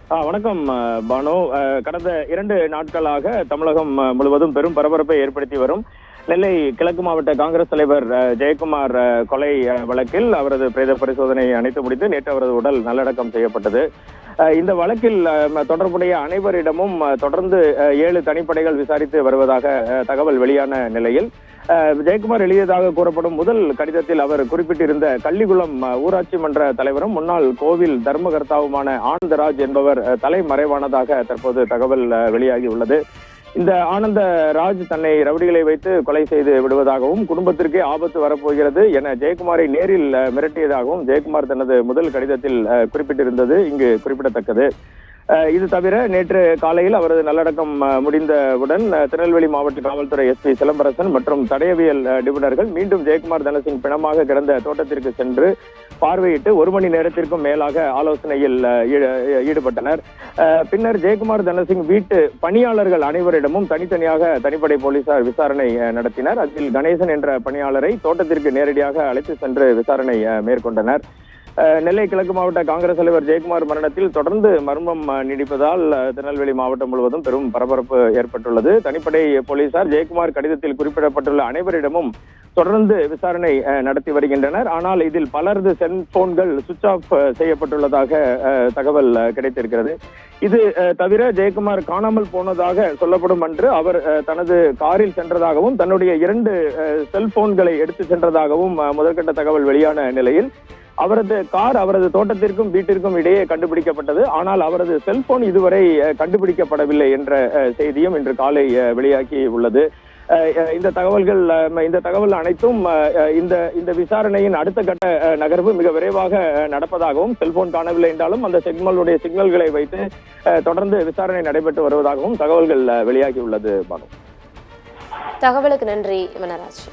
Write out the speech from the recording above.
வணக்கம் பானு. கடந்த 2 நாட்களாக தமிழகம் முழுவதும் பெரும் பரபரப்பை ஏற்படுத்தி வரும் நெல்லை கிழக்கு மாவட்ட காங்கிரஸ் தலைவர் ஜெயக்குமார் கொலை வழக்கில் அவரது பிரேத பரிசோதனை அனைத்து முடித்து நேற்று அவரது உடல் நல்லடக்கம் செய்யப்பட்டது. இந்த வழக்கில் தொடர்புடைய அனைவரிடமும் தொடர்ந்து 7 தனிப்படைகள் விசாரித்து வருவதாக தகவல் வெளியான நிலையில் ஜெயக்குமார் எழுதியதாக கூறப்படும் முதல் கடிதத்தில் அவர் குறிப்பிட்டிருந்த கள்ளிகுளம் ஊராட்சி மன்ற தலைவரும் முன்னாள் கோவில் தர்மகர்த்தாவுமான ஆனந்தராஜ் என்பவர் தலைமறைவானதாக தற்போது தகவல் வெளியாகி உள்ளது. இந்த ஆனந்தராஜ் தன்னை ரவுடிகளை வைத்து கொலை செய்து விடுவதாகவும் குடும்பத்திற்கே ஆபத்து வரப்போகிறது என ஜெயக்குமாரை நேரில் மிரட்டியதாகவும் ஜெயக்குமார் தனது முதல் கடிதத்தில் குறிப்பிட்டிருந்தது இங்கு குறிப்பிடத்தக்கது. இது தவிர நேற்று காலையில் அவரது நல்லடக்கம் முடிந்தவுடன் திருநெல்வேலி மாவட்ட காவல்துறை எஸ்பி சிலம்பரசன் மற்றும் தடயவியல் நிபுணர்கள் மீண்டும் ஜெயக்குமார் தனசிங் பிணமாக கிடந்த தோட்டத்திற்கு சென்று பார்வையிட்டு 1 மணி நேரத்திற்கும் மேலாக ஆலோசனையில் ஈடுபட்டனர். பின்னர் ஜெயக்குமார் தனசிங் வீட்டு பணியாளர்கள் அனைவரிடமும் தனித்தனியாக தனிப்படை போலீசார் விசாரணை நடத்தினர். அதில் கணேசன் என்ற பணியாளரை தோட்டத்திற்கு நேரடியாக அழைத்து சென்று விசாரணை மேற்கொண்டனர். நெல்லை கிழக்கு மாவட்ட காங்கிரஸ் தலைவர் ஜெயக்குமார் மரணத்தில் தொடர்ந்து மர்மம் நீடிப்பதால் திருநெல்வேலி மாவட்டம் முழுவதும் பெரும் பரபரப்பு ஏற்பட்டுள்ளது. தனிப்படை போலீசார் ஜெயக்குமார் கடிதத்தில் குறிப்பிடப்பட்டுள்ள அனைவரிடமும் தொடர்ந்து விசாரணை நடத்தி வருகின்றனர். ஆனால் இதில் பலரது செல்போன்கள் சுவிட்ச் ஆஃப் செய்யப்பட்டுள்ளதாக தகவல் கிடைத்திருக்கிறது. இது தவிர ஜெயக்குமார் காணாமல் போனதாக சொல்லப்படும் அன்று அவர் தனது காரில் சென்றதாகவும் தன்னுடைய 2 செல்போன்களை எடுத்து சென்றதாகவும் முதற்கட்ட தகவல் வெளியான நிலையில் அவரது கார் அவரது தோட்டத்திற்கும் வீட்டிற்கும் இடையே கண்டுபிடிக்கப்பட்டது. ஆனால் அவரது செல்போன் இதுவரை கண்டுபிடிக்கப்படவில்லை என்ற செய்தியும் இன்று காலை வெளியாகி உள்ளது. இந்த தகவல் அனைத்தும் இந்த விசாரணையின் அடுத்த கட்ட நகர்வு மிக விரைவாக நடப்பதாகவும் செல்போன் காணவில்லை என்றாலும் அந்த சிக்னல்களை வைத்து தொடர்ந்து விசாரணை நடைபெற்று வருவதாகவும் தகவல்கள் வெளியாகி உள்ளது. தகவலுக்கு நன்றி வனராஜ்.